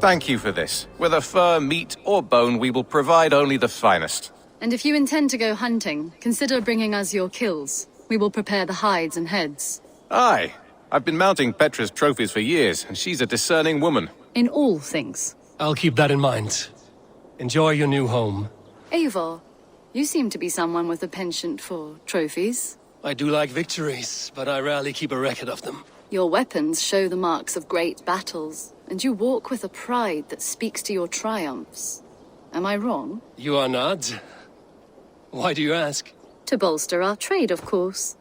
Thank you for this. Whether fur, meat, or bone, we will provide only the finest. And if you intend to go hunting, consider bringing us your kills. We will prepare the hides and heads. Aye. I've been mounting Petra's trophies for years, and she's a discerning woman. In all things. I'll keep that in mind. Enjoy your new home. Eivor, you seem to be someone with a penchant for trophies. I do like victories, but I rarely keep a record of them. Your weapons show the marks of great battles, and you walk with a pride that speaks to your triumphs. Am I wrong? You are not. Why do you ask? To bolster our trade, of course.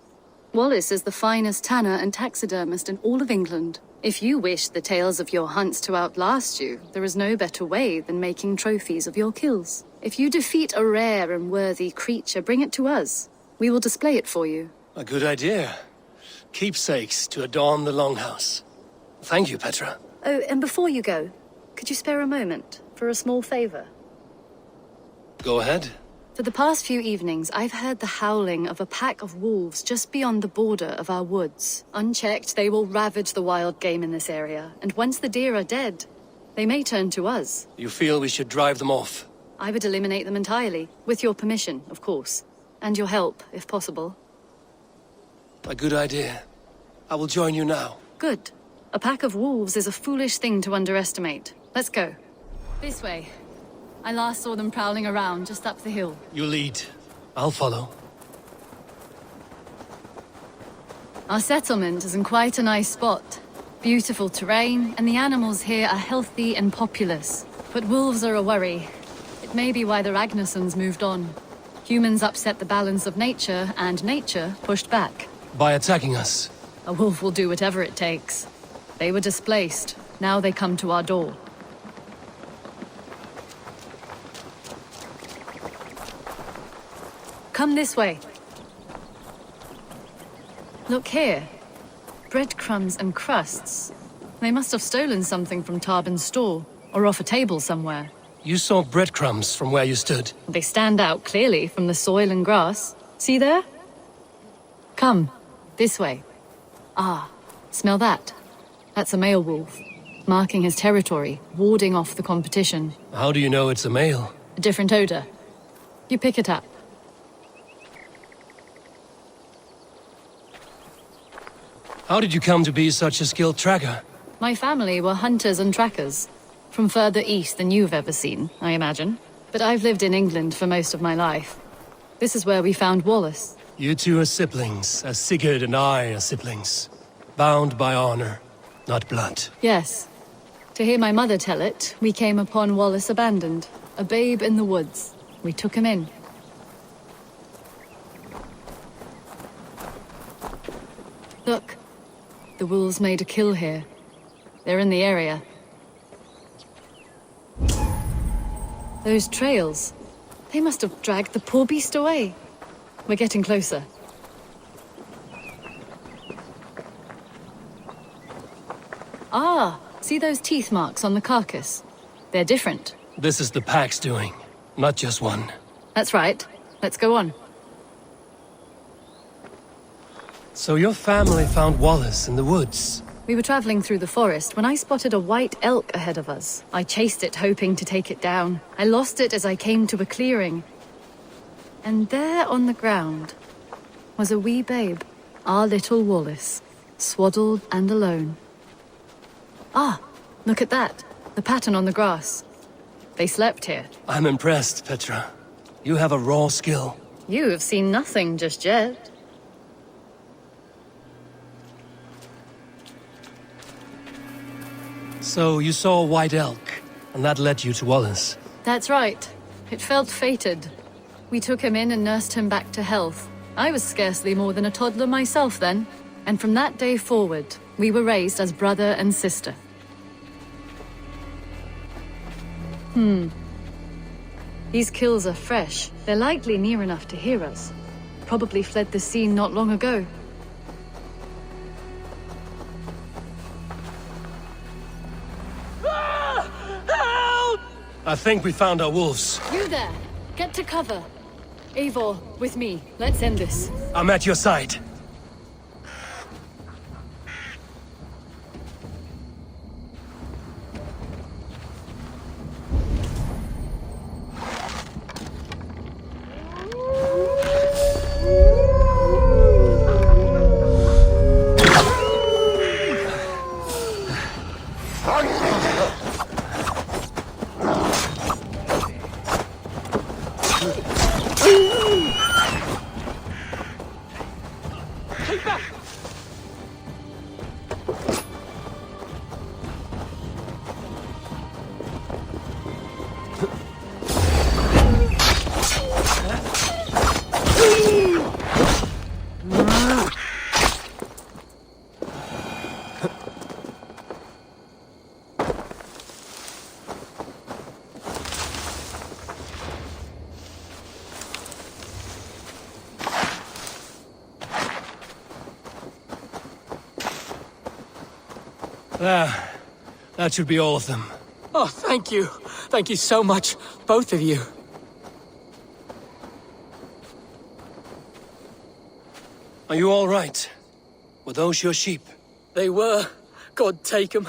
Wallace is the finest tanner and taxidermist in all of England. If you wish the tales of your hunts to outlast you, there is no better way than making trophies of your kills. If you defeat a rare and worthy creature, bring it to us. We will display it for you. A good idea. Keepsakes to adorn the longhouse. Thank you, Petra. Oh, and before you go, could you spare a moment for a small favor? Go ahead. For the past few evenings, I've heard the howling of a pack of wolves just beyond the border of our woods. Unchecked, they will ravage the wild game in this area, and once the deer are dead, they may turn to us. You feel we should drive them off? I would eliminate them entirely, with your permission, of course. And your help, if possible. A good idea. I will join you now. Good. A pack of wolves is a foolish thing to underestimate. Let's go. This way. I last saw them prowling around just up the hill. You lead. I'll follow. Our settlement is in quite a nice spot. Beautiful terrain, and the animals here are healthy and populous. But wolves are a worry. It may be why the Ragnarsons moved on. Humans upset the balance of nature, and nature pushed back. By attacking us? A wolf will do whatever it takes. They were displaced. Now they come to our door. Come this way. Look here. Breadcrumbs and crusts. They must have stolen something from Tarbin's store, or off a table somewhere. You saw breadcrumbs from where you stood. They stand out clearly from the soil and grass. See there? Come, this way. Ah, smell that? That's a male wolf, marking his territory, warding off the competition. How do you know it's a male? A different odor. You pick it up. How did you come to be such a skilled tracker? My family were hunters and trackers. From further east than you've ever seen, I imagine. But I've lived in England for most of my life. This is where we found Wallace. You two are siblings, as Sigurd and I are siblings. Bound by honor, not blood. Yes. To hear my mother tell it, we came upon Wallace abandoned, a babe in the woods. We took him in. Look, the wolves made a kill here. They're in the area. Those trails, they must have dragged the poor beast away. We're getting closer. Ah, see those teeth marks on the carcass? They're different. This is the pack's doing, not just one. That's right. Let's go on. So your family found Wallace in the woods? We were traveling through the forest when I spotted a white elk ahead of us. I chased it, hoping to take it down. I lost it as I came to a clearing. And there on the ground was a wee babe, our little Wallace, swaddled and alone. Ah, look at that. The pattern on the grass. They slept here. I'm impressed, Petra. You have a raw skill. You have seen nothing just yet. So you saw a white elk, and that led you to Wallace? That's right. It felt fated. We took him in and nursed him back to health. I was scarcely more than a toddler myself then. And from that day forward, we were raised as brother and sister. These kills are fresh. They're likely near enough to hear us. Probably fled the scene not long ago. I think we found our wolves. You there! Get to cover! Eivor, with me. Let's end this. I'm at your side. Keep back! There. That should be all of them. Oh, thank you. Thank you so much, both of you. Are you all right? Were those your sheep? They were. God take 'em.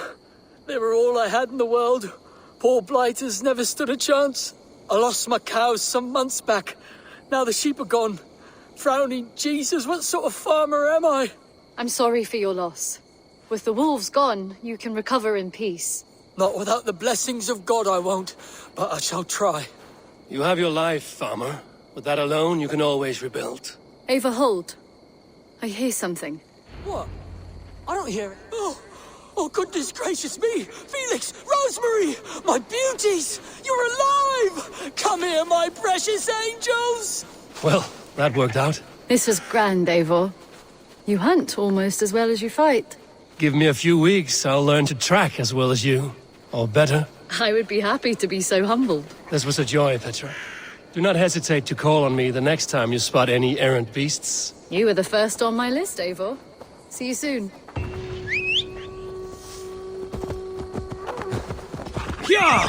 They were all I had in the world. Poor blighters never stood a chance. I lost my cows some months back. Now the sheep are gone. Frowning Jesus, what sort of farmer am I? I'm sorry for your loss. With the wolves gone, you can recover in peace. Not without the blessings of God I won't, but I shall try. You have your life, farmer. With that alone, you can always rebuild. Ava, hold. I hear something. What? I don't hear it. Oh, goodness gracious me! Felix! Rosemary! My beauties! You're alive! Come here, my precious angels! Well, that worked out. This was grand, Eivor. You hunt almost as well as you fight. Give me a few weeks, I'll learn to track as well as you. Or better. I would be happy to be so humbled. This was a joy, Petra. Do not hesitate to call on me the next time you spot any errant beasts. You were the first on my list, Eivor. See you soon. Yeah!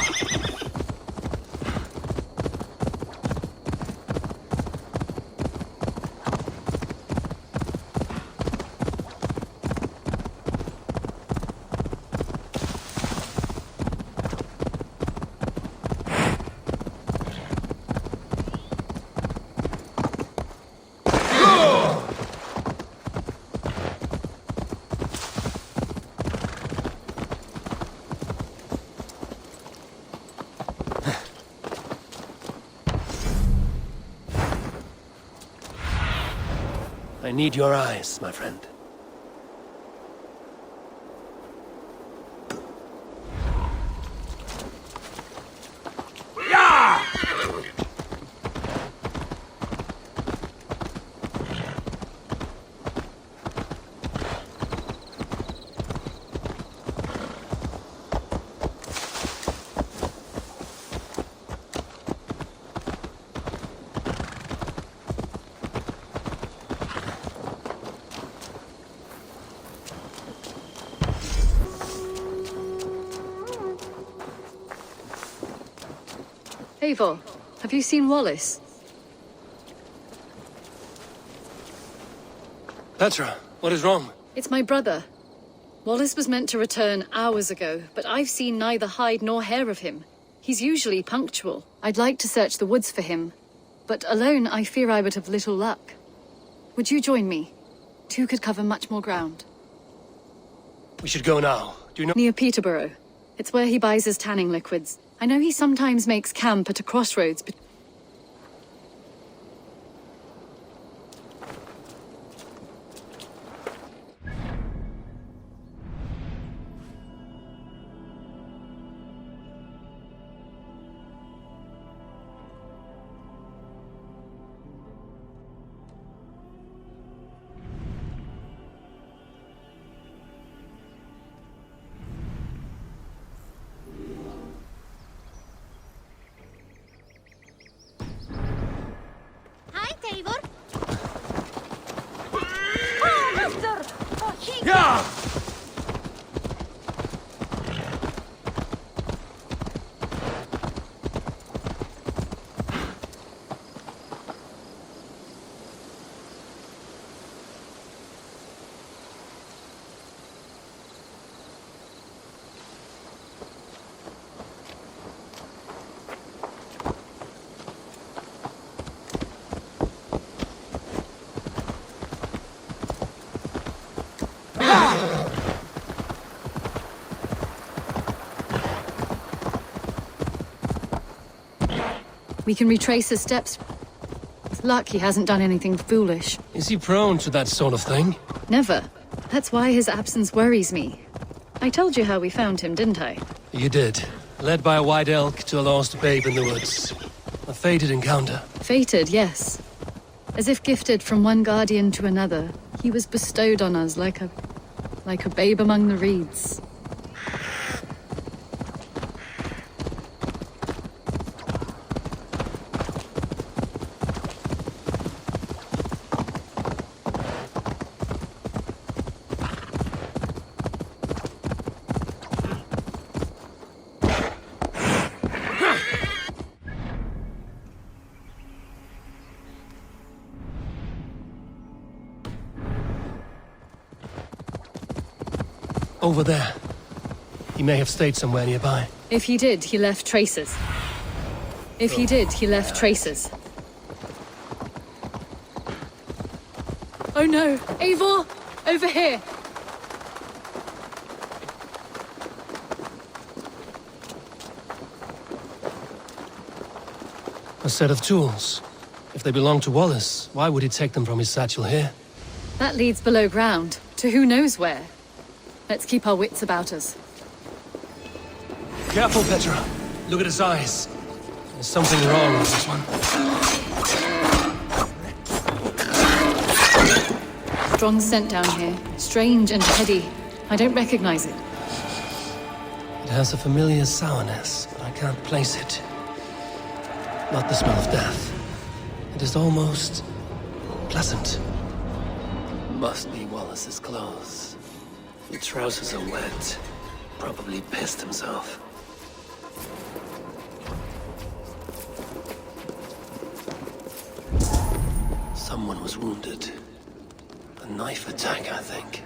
I need your eyes, my friend. Eivor, have you seen Wallace? Petra, what is wrong? It's my brother. Wallace was meant to return hours ago, but I've seen neither hide nor hair of him. He's usually punctual. I'd like to search the woods for him, but alone I fear I would have little luck. Would you join me? Two could cover much more ground. We should go now. Do you know— Near Peterborough. It's where he buys his tanning liquids. I know he sometimes makes camp at a crossroads, but Hi, Eivor. Yeah! we can retrace his steps With luck, he hasn't done anything foolish. Is he prone to that sort of thing? Never. That's why his absence worries me. I told you how we found him, didn't I? You did. Led by a white elk to a lost babe in the woods. A fated encounter. Fated, yes. As if gifted from one guardian to another, he was bestowed on us like a babe among the reeds. Over there. He may have stayed somewhere nearby. If he did, he left traces. If he did, he left traces. Oh no! Eivor! Over here! A set of tools. If they belong to Wallace, why would he take them from his satchel here? That leads below ground, to who knows where. Let's keep our wits about us. Careful, Petra. Look at his eyes. There's something wrong with this one. Strong scent down here. Strange and heady. I don't recognize it. It has a familiar sourness, but I can't place it. Not the smell of death. It is almost pleasant. Must be Wallace's clothes. The trousers are wet. Probably pissed himself. Someone was wounded. A knife attack, I think.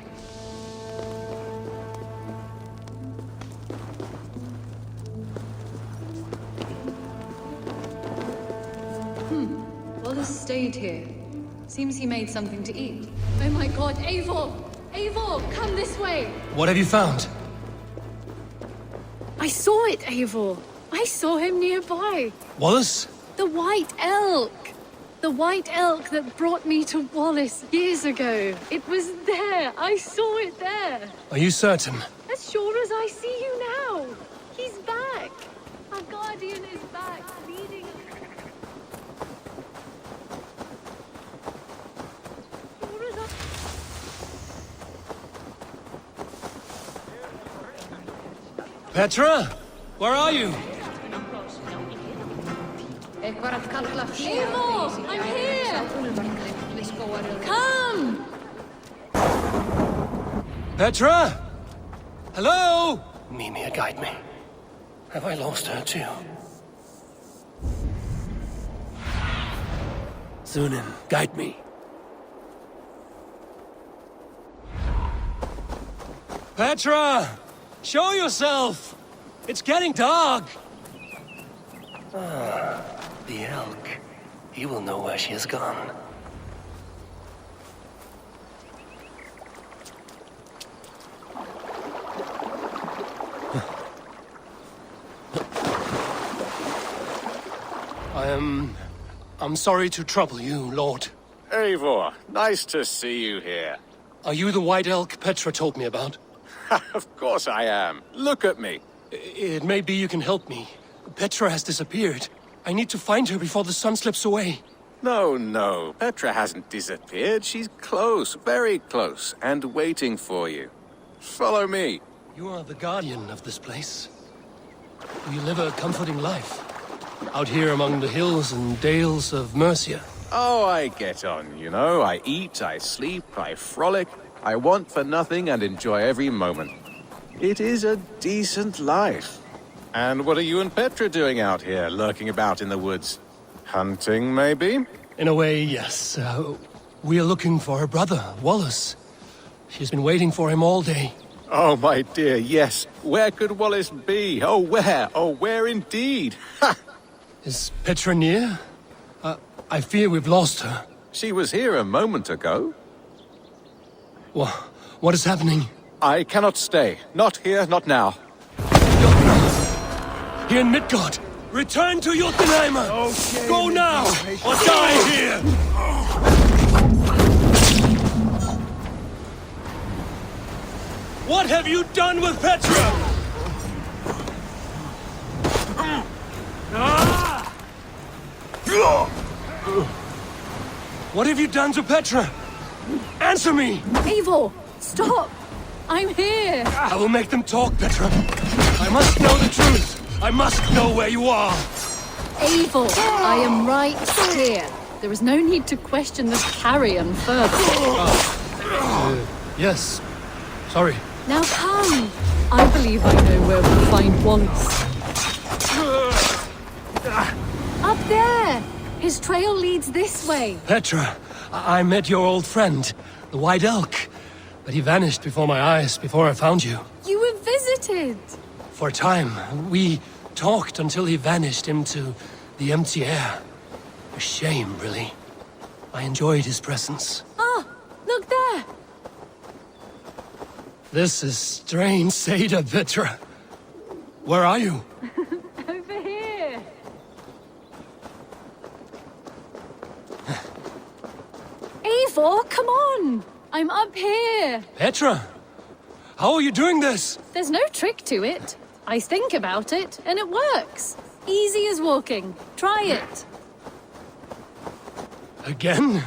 Wallace stayed here. Seems he made something to eat. Oh my god, Eivor! Eivor, come this way! What have you found? I saw it, Eivor. I saw him nearby. Wallace? The white elk! The white elk that brought me to Wallace years ago. It was there. I saw it there. Are you certain? As sure as I see you now. He's back. Our guardian is back, leading us. Sure as I... Petra? Where are you? Eivor, I'm here! Come! Petra? Hello? Mimir, guide me. Have I lost her too? Zunin, guide me. Petra! Show yourself! It's getting dark! Ah, the elk. He will know where she has gone. I'm sorry to trouble you, Lord. Eivor, nice to see you here. Are you the white elk Petra told me about? Of course I am. Look at me. It may be you can help me. Petra has disappeared. I need to find her before the sun slips away. No. Petra hasn't disappeared. She's close, very close, and waiting for you. Follow me. You are the guardian of this place. You live a comforting life. Out here among the hills and dales of Mercia. Oh, I get on, you know. I eat, I sleep, I frolic. I want for nothing and enjoy every moment. It is a decent life. And what are you and Petra doing out here, lurking about in the woods? Hunting, maybe? In a way, yes. We are looking for her brother, Wallace. She's been waiting for him all day. Oh, my dear, yes. Where could Wallace be? Oh, where? Oh, where indeed? Ha! Is Petra near? I fear we've lost her. She was here a moment ago. What is happening? I cannot stay. Not here, not now. Here in Midgard. Return to Jotunheimer! Okay, Go now, or die here! What have you done with Petra? What have you done to Petra? Answer me! Eivor, stop! I'm here! I will make them talk, Petra. I must know the truth. I must know where you are. Eivor, I am right here. There is no need to question this carrion further. Yes. Sorry. Now come! I believe I know where we'll find Wallace. Up there! His trail leads this way. Petra, I met your old friend, the White Elk. But he vanished before my eyes, before I found you. You were visited! For a time, we talked until he vanished into the empty air. A shame, really. I enjoyed his presence. Ah! Look there! This is strange, Seda, Petra. Where are you? Over here! Eivor, come on! I'm up here! Petra! How are you doing this? There's no trick to it. I think about it, and it works. Easy as walking. Try it. Again?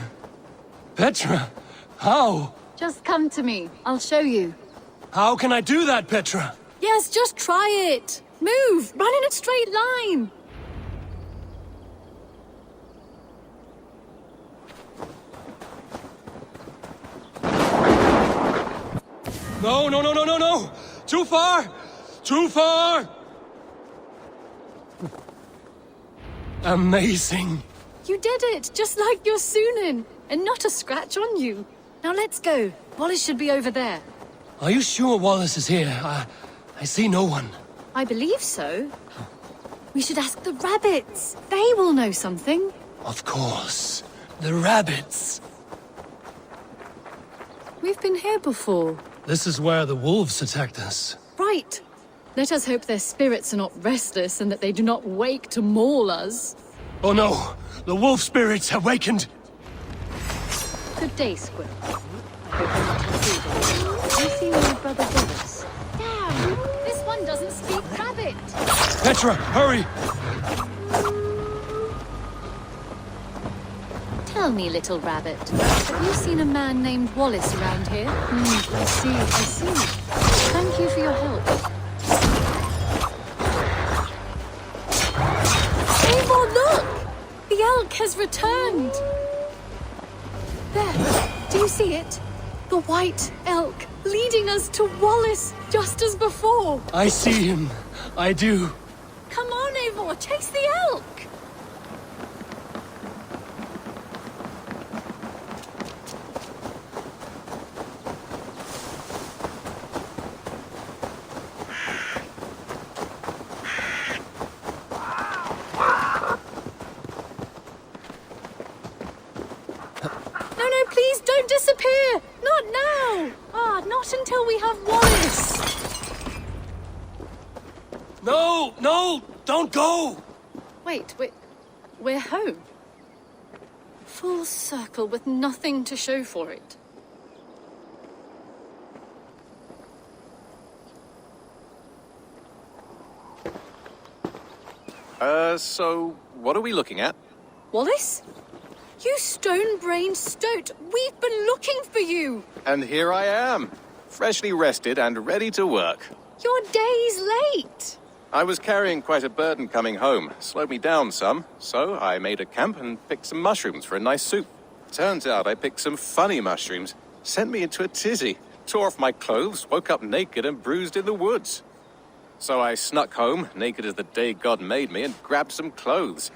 Petra, how? Just come to me. I'll show you. How can I do that, Petra? Yes, just try it. Move! Run in a straight line! No, no, no, no, no, no! Too far! Too far! Amazing. You did it, just like your Sunan, and not a scratch on you. Now let's go. Wallace should be over there. Are you sure Wallace is here? I see no one. I believe so. We should ask the rabbits. They will know something. Of course. The rabbits. We've been here before. This is where the wolves attacked us. Right. Let us hope their spirits are not restless and that they do not wake to maul us. Oh no! The wolf spirits have wakened! Good day, Squid. I hope I'm not intruding. You see my brother Wallace? Damn! This one doesn't speak rabbit! Petra, hurry! Tell me, little rabbit, have you seen a man named Wallace around here? I see. Thank you for your help. Eivor, look! The elk has returned! There, do you see it? The white elk leading us to Wallace, just as before. I see him. I do. Come on, Eivor, chase the elk! No, please don't disappear! Not now! Not until we have Wallace! No! Don't go! Wait, we're home. Full circle with nothing to show for it. So what are we looking at? Wallace? You stone-brained stoat! We've been looking for you! And here I am, freshly rested and ready to work. You're days late! I was carrying quite a burden coming home. Slowed me down some, so I made a camp and picked some mushrooms for a nice soup. Turns out I picked some funny mushrooms. Sent me into a tizzy. Tore off my clothes, woke up naked and bruised in the woods. So I snuck home, naked as the day God made me, and grabbed some clothes.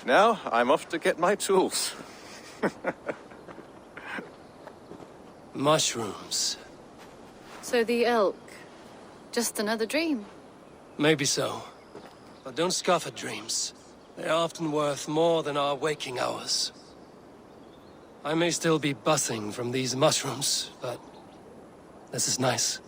Now I'm off to get my tools. Mushrooms. So the elk, just another dream. Maybe so. But don't scoff at dreams. They're often worth more than our waking hours. I may still be buzzing from these mushrooms, but this is nice.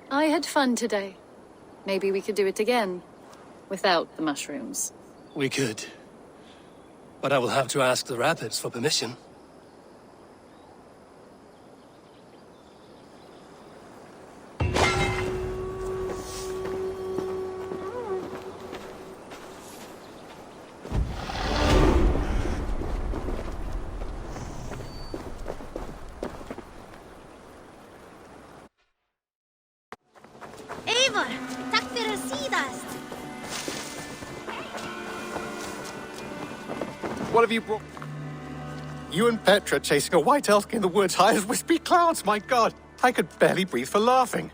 I had fun today. Maybe we could do it again. Without the mushrooms. We could. But I will have to ask the rapids for permission. Eivor, tack för sidast. What have you brought? You and Petra chasing a white elk in the woods high as wispy clouds, my god! I could barely breathe for laughing.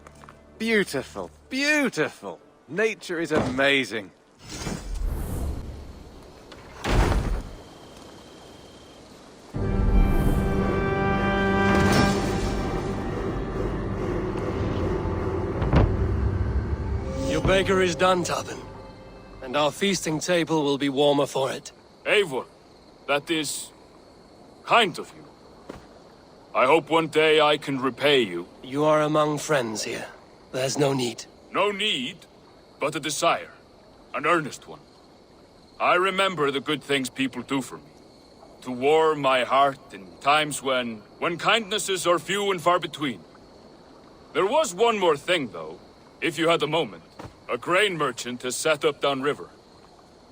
Beautiful, beautiful. Nature is amazing. Your baker is done, Tobin. And our feasting table will be warmer for it. Eivor, that is kind of you. I hope one day I can repay you. You are among friends here. There's no need. No need, but a desire. An earnest one. I remember the good things people do for me. To warm my heart in times when kindnesses are few and far between. There was one more thing, though, if you had a moment. A grain merchant has set up downriver.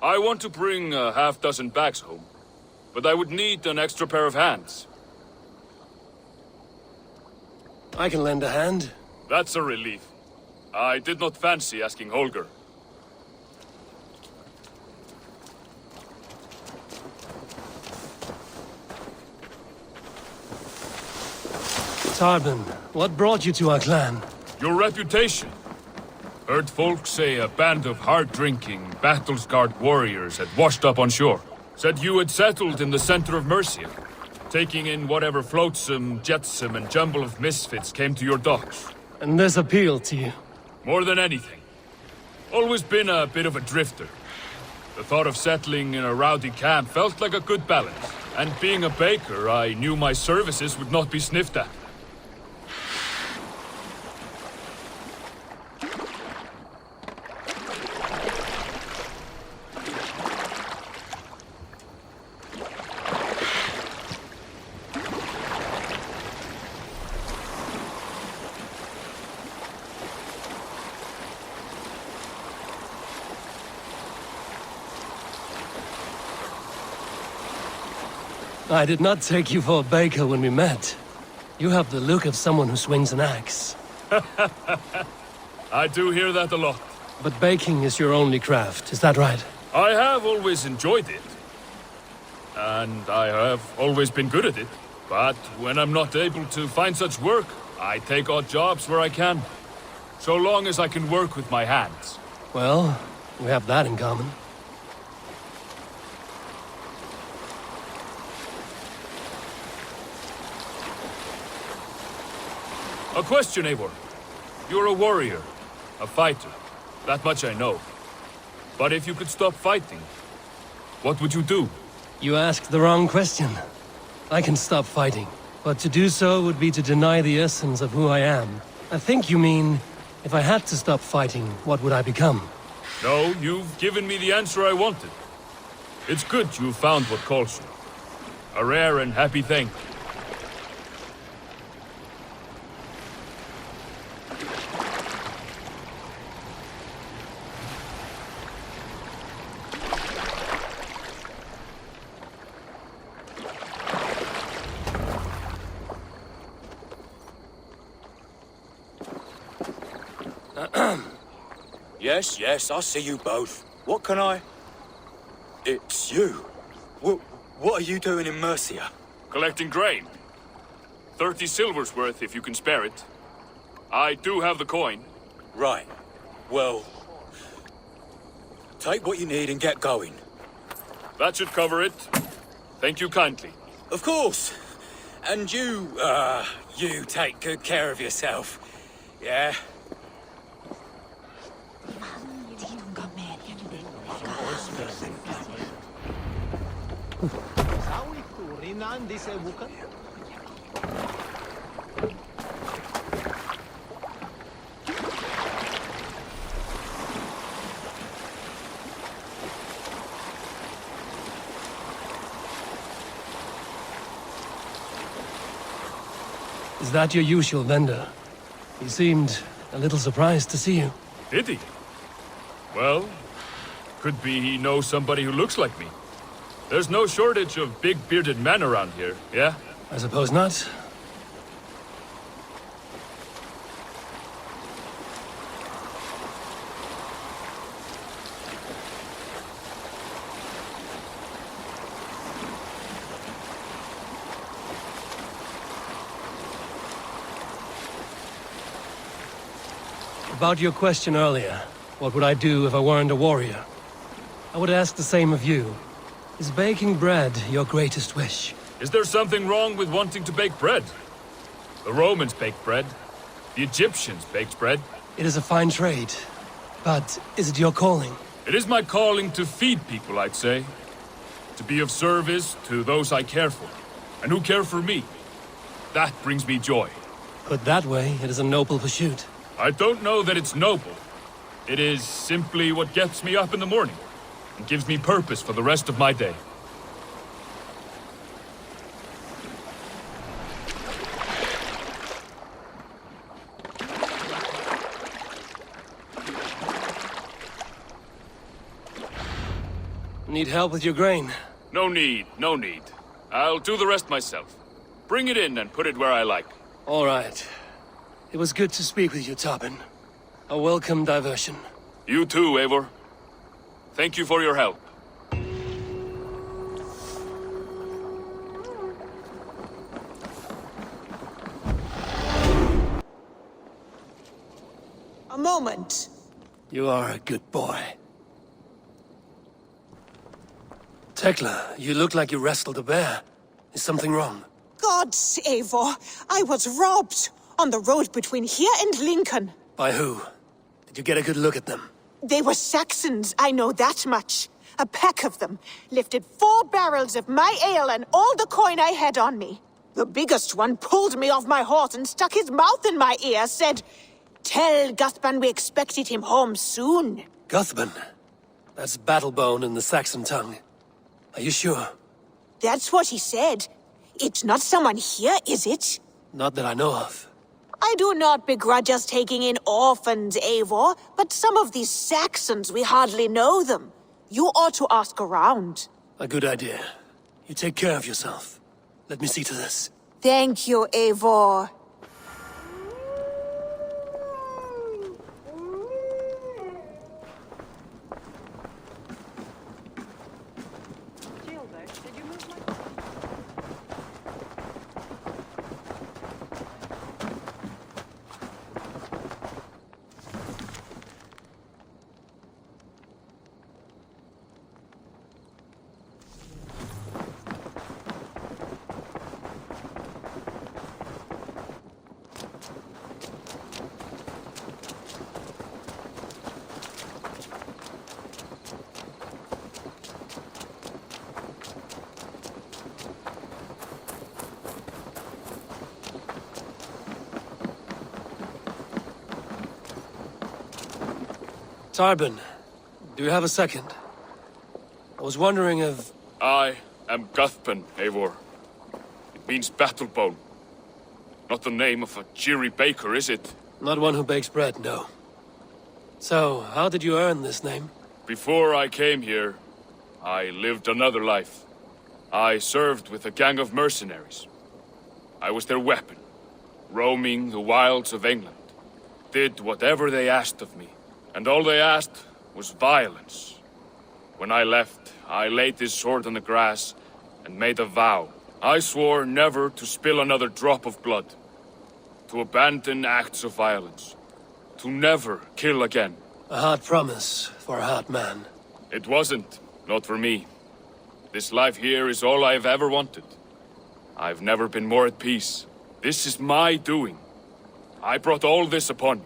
I want to bring a half-dozen bags home, but I would need an extra pair of hands. I can lend a hand. That's a relief. I did not fancy asking Holger. Tarbin, what brought you to our clan? Your reputation. Heard folks say a band of hard-drinking, battle-scarred warriors had washed up on shore. Said you had settled in the center of Mercia, taking in whatever flotsam, jetsam, and jumble of misfits came to your docks. And this appealed to you? More than anything. Always been a bit of a drifter. The thought of settling in a rowdy camp felt like a good balance. And being a baker, I knew my services would not be sniffed at. I did not take you for a baker when we met. You have the look of someone who swings an axe. I do hear that a lot. But baking is your only craft, is that right? I have always enjoyed it. And I have always been good at it. But when I'm not able to find such work, I take odd jobs where I can. So long as I can work with my hands. Well, we have that in common. A question, Eivor. You're a warrior, a fighter. That much I know. But if you could stop fighting, what would you do? You asked the wrong question. I can stop fighting, but to do so would be to deny the essence of who I am. I think you mean, if I had to stop fighting, what would I become? No, you've given me the answer I wanted. It's good you found what calls you. A rare and happy thing. Yes, I see you both. What can I... It's you. What are you doing in Mercia? Collecting grain. 30 silver's worth if you can spare it. I do have the coin. Right. Well... take what you need and get going. That should cover it. Thank you kindly. Of course. And you take good care of yourself. Yeah? Is that your usual vendor? He seemed a little surprised to see you. Did he? Well, could be he knows somebody who looks like me. There's no shortage of big bearded men around here, yeah? I suppose not. About your question earlier, what would I do if I weren't a warrior? I would ask the same of you. Is baking bread your greatest wish? Is there something wrong with wanting to bake bread? The Romans baked bread. The Egyptians baked bread. It is a fine trade, but is it your calling? It is my calling to feed people, I'd say. To be of service to those I care for, and who care for me. That brings me joy. Put that way, it is a noble pursuit. I don't know that it's noble. It is simply what gets me up in the morning, and gives me purpose for the rest of my day. Need help with your grain? No need, no need. I'll do the rest myself. Bring it in and put it where I like. All right. It was good to speak with you, Tobin. A welcome diversion. You too, Eivor. Thank you for your help. A moment. You are a good boy. Tekla, you look like you wrestled a bear. Is something wrong? Gods, Eivor, I was robbed on the road between here and Lincoln. By who? Did you get a good look at them? They were Saxons, I know that much. A pack of them lifted 4 barrels of my ale and all the coin I had on me. The biggest one pulled me off my horse and stuck his mouth in my ear, said, "Tell Guthban we expected him home soon." Guthban? That's Battlebone in the Saxon tongue. Are you sure? That's what he said. It's not someone here, is it? Not that I know of. I do not begrudge us taking in orphans, Eivor, but some of these Saxons, we hardly know them. You ought to ask around. A good idea. You take care of yourself. Let me see to this. Thank you, Eivor. Tarbin, do you have a second? I was wondering if... I am Guthban, Eivor. It means battlebone. Not the name of a cheery baker, is it? Not one who bakes bread, no. So, how did you earn this name? Before I came here, I lived another life. I served with a gang of mercenaries. I was their weapon, roaming the wilds of England. Did whatever they asked of me. And all they asked was violence. When I left, I laid this sword on the grass and made a vow. I swore never to spill another drop of blood, to abandon acts of violence, to never kill again. A hard promise for a hard man. It wasn't, not for me. This life here is all I've ever wanted. I've never been more at peace. This is my doing. I brought all this upon you.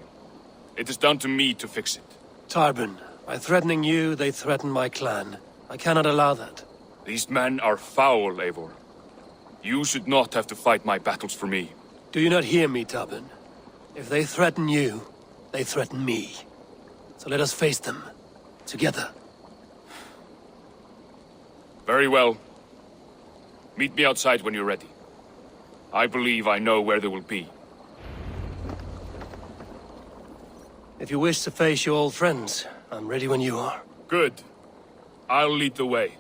It is down to me to fix it. Tarbin, by threatening you, they threaten my clan. I cannot allow that. These men are foul, Eivor. You should not have to fight my battles for me. Do you not hear me, Tarbin? If they threaten you, they threaten me. So let us face them. Together. Very well. Meet me outside when you're ready. I believe I know where they will be. If you wish to face your old friends, I'm ready when you are. Good. I'll lead the way.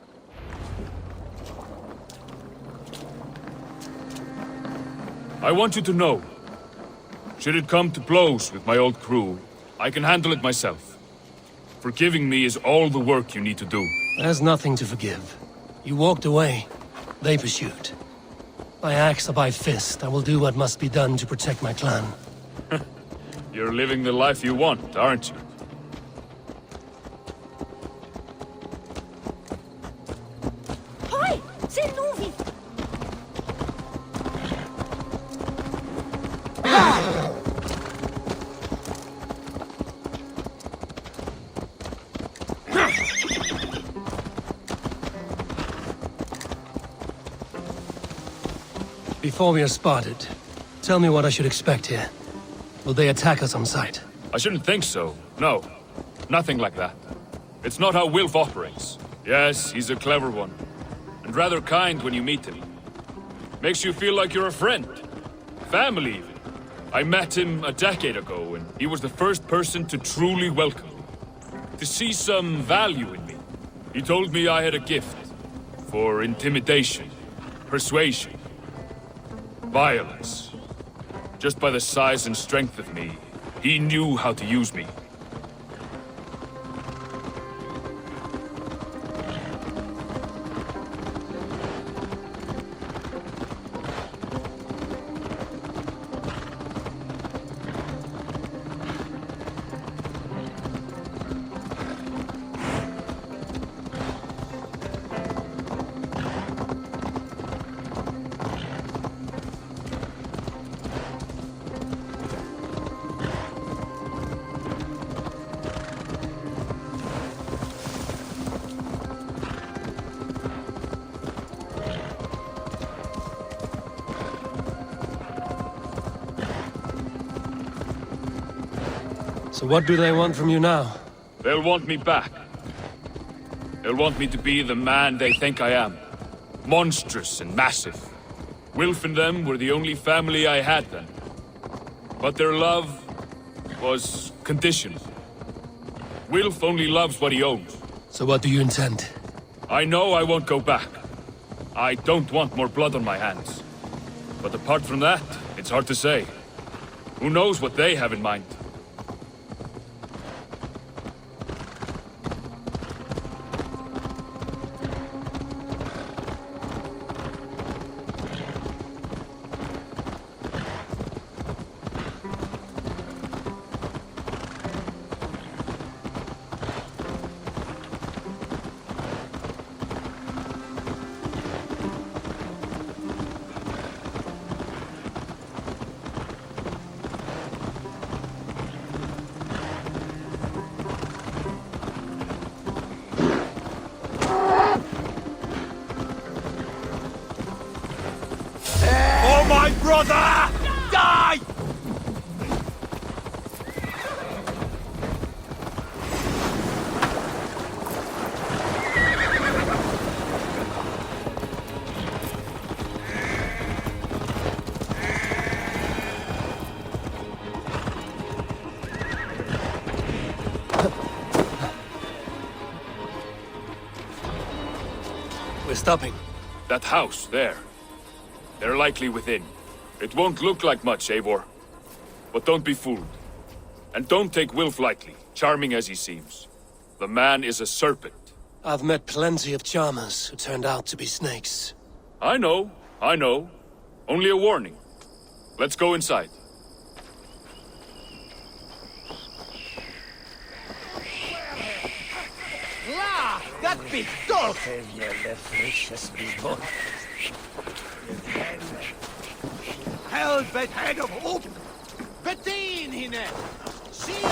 I want you to know, should it come to blows with my old crew, I can handle it myself. Forgiving me is all the work you need to do. There's nothing to forgive. You walked away. They pursued. By axe or by fist, I will do what must be done to protect my clan. You're living the life you want, aren't you? Hoi! Sen nuvi! Before we are spotted, tell me what I should expect here. Will they attack us on sight? I shouldn't think so. No. Nothing like that. It's not how Wilf operates. Yes, he's a clever one. And rather kind when you meet him. Makes you feel like you're a friend. Family, even. I met him a decade ago, and he was the first person to truly welcome me. To see some value in me. He told me I had a gift. For intimidation. Persuasion. Violence. Just by the size and strength of me, he knew how to use me. So what do they want from you now? They'll want me back. They'll want me to be the man they think I am. Monstrous and massive. Wilf and them were the only family I had then. But their love was conditional. Wilf only loves what he owns. So what do you intend? I know I won't go back. I don't want more blood on my hands. But apart from that, it's hard to say. Who knows what they have in mind? My brother! Die! We're stopping. That house, there. They're likely within. It won't look like much, Eivor. But don't be fooled. And don't take Wilf lightly, charming as he seems. The man is a serpent. I've met plenty of charmers who turned out to be snakes. I know. Only a warning. Let's go inside. La, that big dog! Helvete head of oak! Betin hine! See!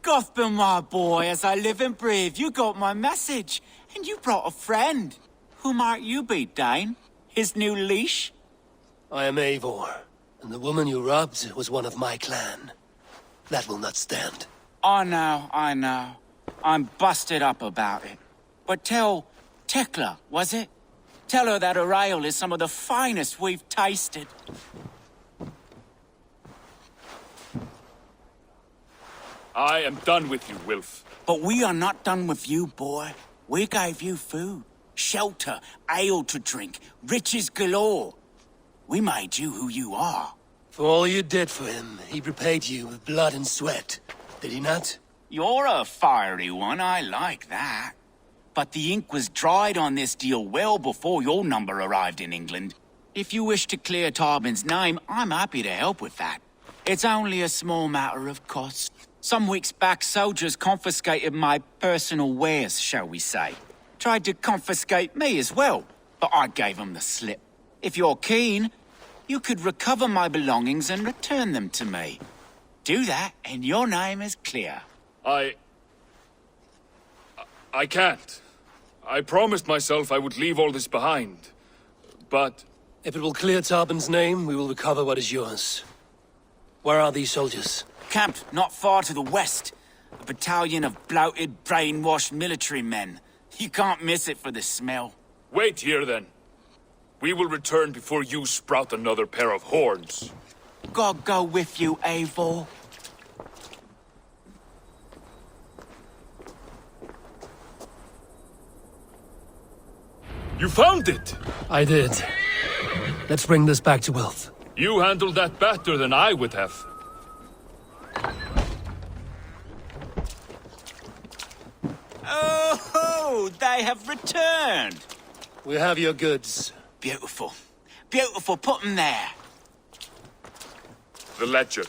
Gotham, my boy, as I live and breathe, you got my message. And you brought a friend. Who might you be, Dane? His new leash? I am Eivor, and the woman you robbed was one of my clan. That will not stand. I know. I'm busted up about it. But tell Tekla, was it? Tell her that her ale is some of the finest we've tasted. I am done with you, Wilf. But we are not done with you, boy. We gave you food, shelter, ale to drink, riches galore. We made you who you are. For all you did for him, he repaid you with blood and sweat. Did he not? You're a fiery one, I like that. But the ink was dried on this deal well before your number arrived in England. If you wish to clear Tarbin's name, I'm happy to help with that. It's only a small matter of cost. Some weeks back, soldiers confiscated my personal wares, shall we say. Tried to confiscate me as well, but I gave them the slip. If you're keen, you could recover my belongings and return them to me. Do that, and your name is clear. I can't. I promised myself I would leave all this behind. But If it will clear Tarbin's name, we will recover what is yours. Where are these soldiers? Camped not far to the west. A battalion of bloated, brainwashed military men. You can't miss it for the smell. wait here then. We will return before you sprout another pair of horns. God go with you, Eivor. You found it! I did. Let's bring this back to Wilf. You handled that better than I would have. Oh, they have returned. We have your goods. Beautiful. Beautiful, put them there. The ledger.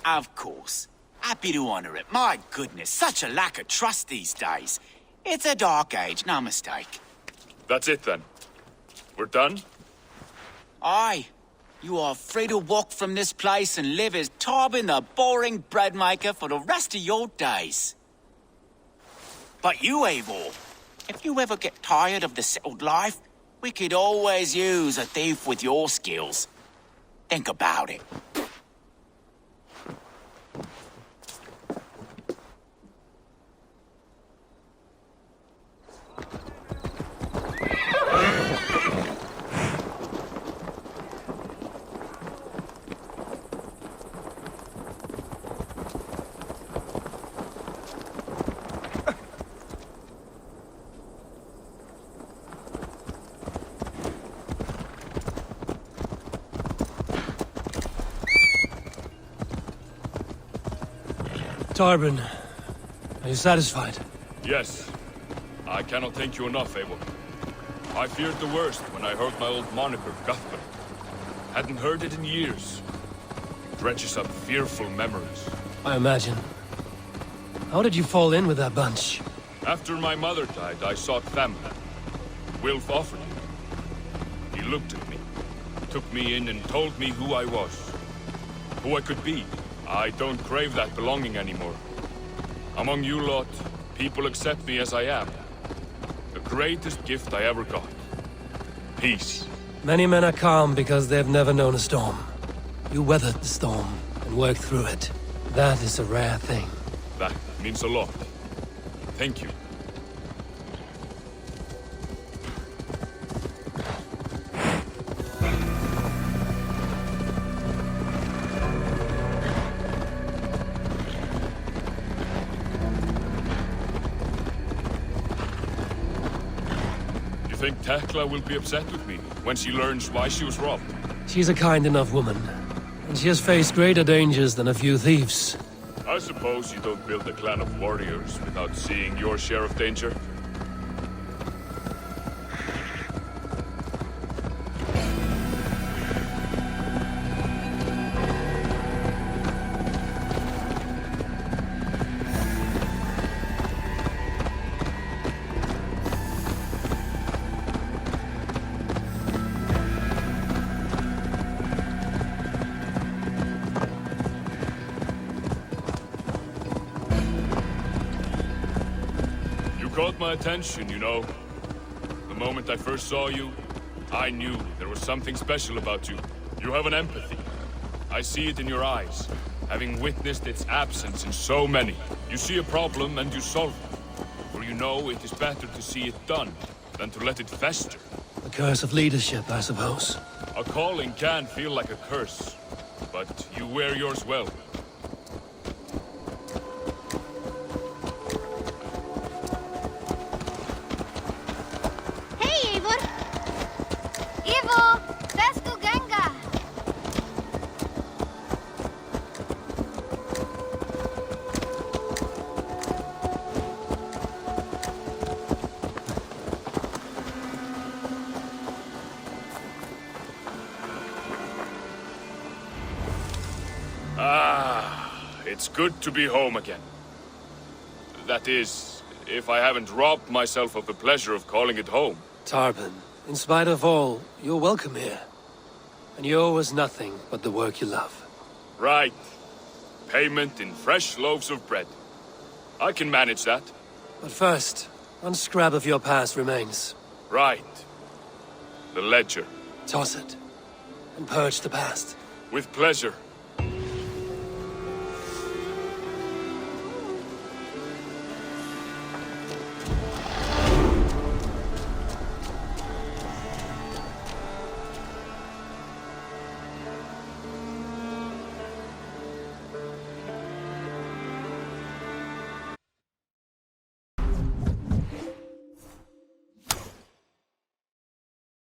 Of course. Happy to honor it. My goodness, such a lack of trust these days. It's a dark age, no mistake. That's it then. We're done? Aye. You are free to walk from this place and live as Tarbin the boring bread maker for the rest of your days. But you, Eivor, if you ever get tired of the settled life, we could always use a thief with your skills. Think about it. Tarbin, are you satisfied? Yes. I cannot thank you enough, Eivor. I feared the worst when I heard my old moniker, Guthman. Hadn't heard it in years. It dredges up fearful memories. I imagine. How did you fall in with that bunch? After my mother died, I sought family. Wilf offered it. He looked at me, took me in and told me who I was. Who I could be. I don't crave that belonging anymore. Among you lot, people accept me as I am. The greatest gift I ever got. Peace. Many men are calm because they've never known a storm. You weathered the storm and worked through it. That is a rare thing. That means a lot. Thank you. Think Tekla will be upset with me when she learns why she was robbed? She's a kind enough woman, and she has faced greater dangers than a few thieves. I suppose you don't build a clan of warriors without seeing your share of danger? Caught my attention, you know. The moment I first saw you, I knew there was something special about you. You have an empathy. I see it in your eyes, having witnessed its absence in so many. You see a problem and you solve it, for you know it is better to see it done than to let it fester. The curse of leadership, I suppose. A calling can feel like a curse, but you wear yours well. Hey, Ivor! Ivo! Vestu Ganga! It's good to be home again. That is, if I haven't robbed myself of the pleasure of calling it home. Tarban, in spite of all, you're welcome here. And you owe us nothing but the work you love. Right. Payment in fresh loaves of bread. I can manage that. But first, one scrap of your past remains. Right. The ledger. Toss it, and purge the past. With pleasure.